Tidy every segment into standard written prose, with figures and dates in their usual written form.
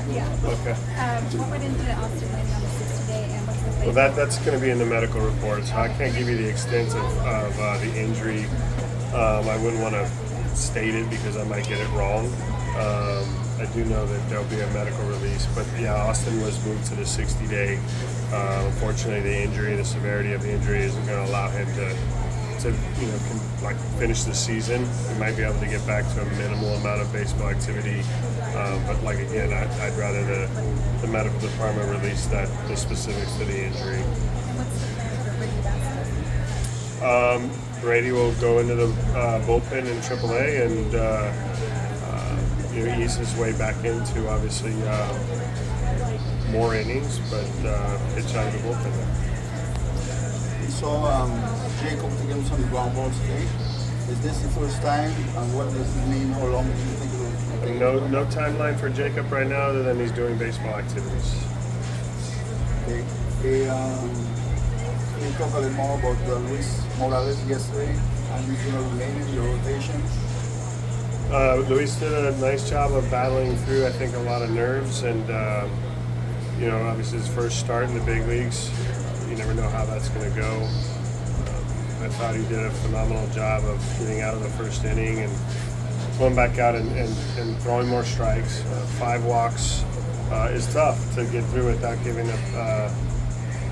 Yeah. Okay. What went into Austin landing on the 60-day, and what's the Well, plan? that's going to be in the medical report, so I can't give you the extent of the injury. I wouldn't want to state it because I might get it wrong. I do know that there'll be a medical release, but yeah, Austin was moved to the 60-day. Unfortunately, the severity of the injury isn't going to allow him to finish the season. He might be able to get back to a minimal amount of baseball activity, but again, I'd rather the medical department release the specifics to the injury. And what's the plan for Brady Basket? Brady will go into the bullpen in AAA and ease his way back into obviously more innings, but pitch out of the bullpen. So Jacob against on the ground balls today. Is this the first time, and what does it mean? How long do you think it will take? No timeline for Jacob right now, other than he's doing baseball activities. Okay. Can you talk a little more about Luis Morales yesterday, and he's going to remain in the rotation? Luis did a nice job of battling through, I think, a lot of nerves, and obviously his first start in the big leagues. You never know how that's going to go. I thought he did a phenomenal job of getting out of the first inning and going back out and throwing more strikes. 5 walks is tough to get through without giving up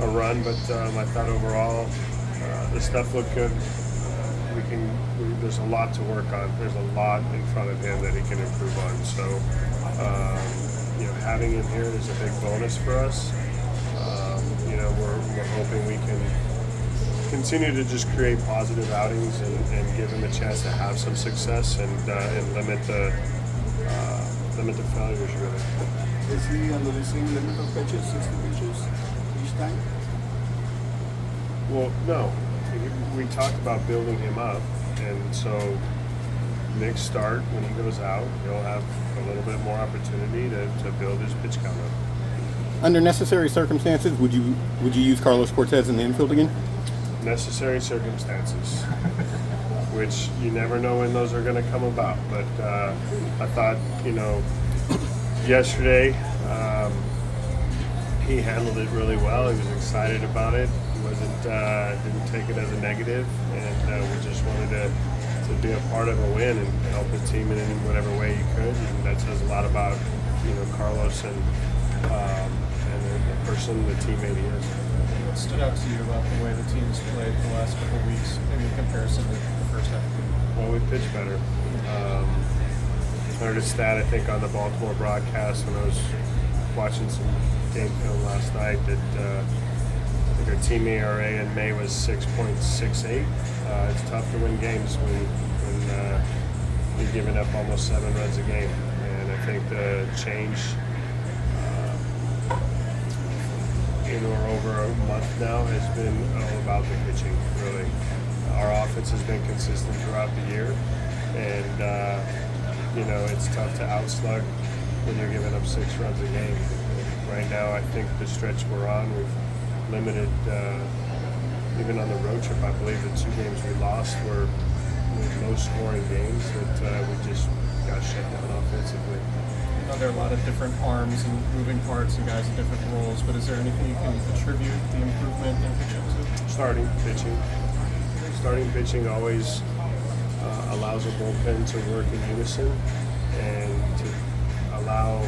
a run, but I thought overall the stuff looked good. There's a lot to work on. There's a lot in front of him that he can improve on. So having him here is a big bonus for us. We're hoping we can continue to just create positive outings and give him a chance to have some success and limit the failures really. Is he under the same limit of pitches, 60 pitches each time? Well, no. We talked about building him up, and so next start when he goes out, he'll have a little bit more opportunity to build his pitch count up. Under necessary circumstances, would you use Carlos Cortez in the infield again? Necessary circumstances, which you never know when those are going to come about. But I thought, yesterday he handled it really well. He was excited about it. He didn't take it as a negative, and we just wanted to be a part of a win and help the team in whatever way you could. And that says a lot about Carlos and the person, the teammate he is. What stood out to you about the way the team's played the last couple of weeks, maybe in comparison to the first half? Well, we pitched better. I heard a stat, I think, on the Baltimore broadcast when I was watching some game film last night that I think our team ERA in May was 6.68. It's tough to win games when you're giving up almost 7 runs a game. And I think the change over a month now has been all about the pitching, really. Our offense has been consistent throughout the year, and it's tough to outslug when you're giving up 6 runs a game. Right now, I think the stretch we're on, we've limited, even on the road trip, I believe the 2 games we lost were low-scoring games that we just got shut down offensively. I know there are a lot of different arms and moving parts and guys in different roles, but is there anything you can attribute the improvement in pitching to? Starting pitching always allows a bullpen to work in unison and to allow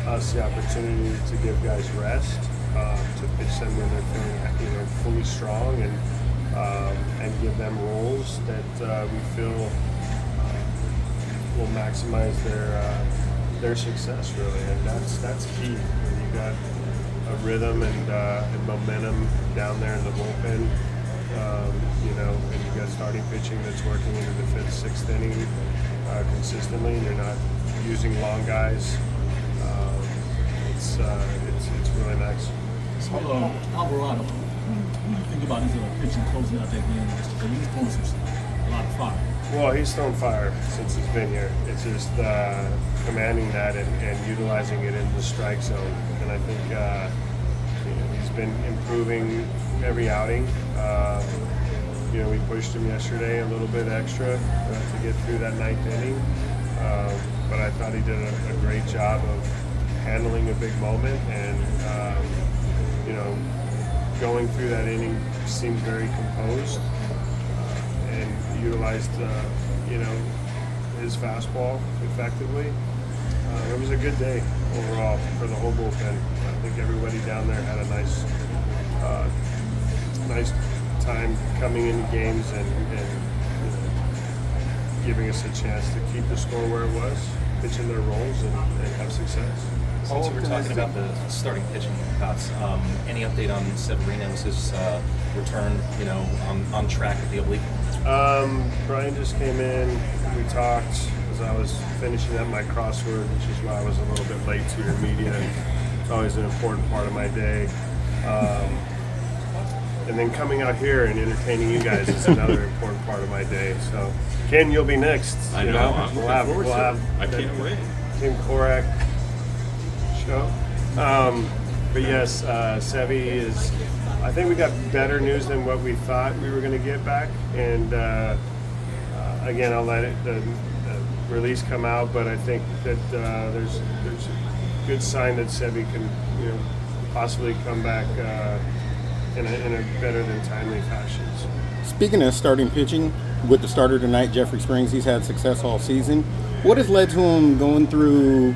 us the opportunity to give guys rest, to pitch them when they're feeling fully strong and give them roles that we feel will maximize their success, really, and that's key. When you got a rhythm and momentum down there in the bullpen, and you got starting pitching that's working into the 5th, 6th inning consistently, and you're not using long guys. It's really nice. So, Alvarado, what do you think about his pitching closing out that game yesterday? He's throwing a lot of fire. Well, he's thrown fire since he's been here. It's just commanding that and utilizing it in the strike zone. And I think he's been improving every outing. We pushed him yesterday a little bit extra to get through that 9th inning. But I thought he did a great job of handling a big moment, and you know, going through that inning seemed very composed and utilized you know, his fastball effectively. It was a good day overall for the whole bullpen. I think everybody down there had a nice time coming into games and you know, giving us a chance to keep the score where it was, pitch in their roles, and have success. Since you were talking about the starting pitching, Kots, any update on Severino's his return? You know, on track with the oblique. Brian just came in. We talked as I was finishing up my crossword, which is why I was a little bit late to your media. It's always an important part of my day. And then coming out here and entertaining you guys is another important part of my day. So, Ken, you'll be next. I know. I'm We'll looking forward to have it. I can't wait. Tim Korak show. But yes, Sevi is. I think we got better news than what we thought we were going to get back. And again, I'll let the release come out. But I think that there's a good sign that Sevi can, you know, possibly come back in a better than timely fashion. So. Speaking of starting pitching, with the starter tonight, Jeffrey Springs, he's had success all season. What has led to him going through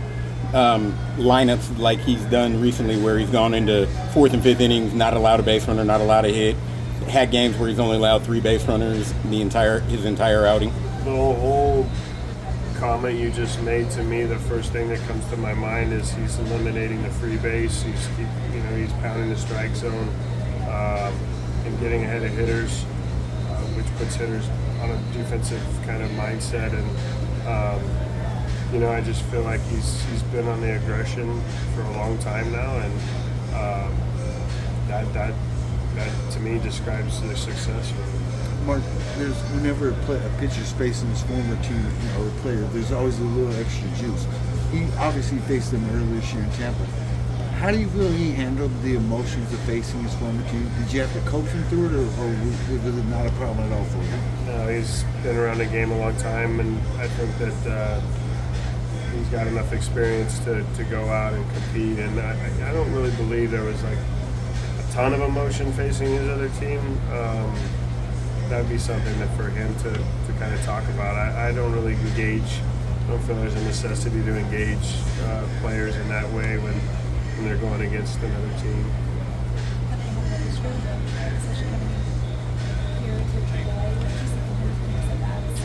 lineups like he's done recently, where he's gone into fourth and fifth innings, not allowed a base runner, not allowed a hit, had games where he's only allowed 3 base runners his entire outing? The whole comment you just made to me, the first thing that comes to my mind is he's eliminating the free base. He's pounding the strike zone and getting ahead of hitters, which puts hitters on a defensive kind of mindset. And you know, I just feel like he's been on the aggression for a long time now, and that to me describes their success. Mark, there's whenever a pitcher's facing his former team or a player, there's always a little extra juice. He obviously faced them earlier this year in Tampa. How do you feel he handled the emotions of facing his former team? Did you have to coach him through it, or was it not a problem at all for him? No, he's been around the game a long time, and I think that he's got enough experience to go out and compete. And I don't really believe there was like a ton of emotion facing his other team. That'd be something that for him to kind of talk about. I don't really engage. I don't feel there's a necessity to engage players in that way when they're going against another team.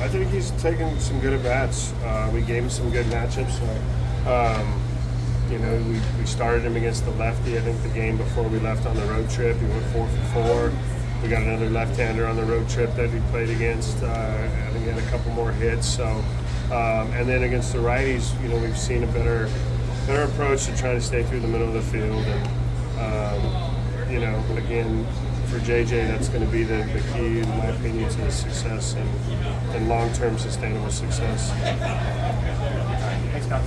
I think he's taken some good at-bats. We gave him some good matchups. You know, we started him against the lefty. I think the game before we left on the road trip, he went 4 for 4. We got another left-hander on the road trip that we played against. I think he had a couple more hits. So, and then against the righties, you know, we've seen a better approach to trying to stay through the middle of the field. And you know, again, for JJ, that's going to be the key, in my opinion, to his success and long-term sustainable success. Thanks, Kots.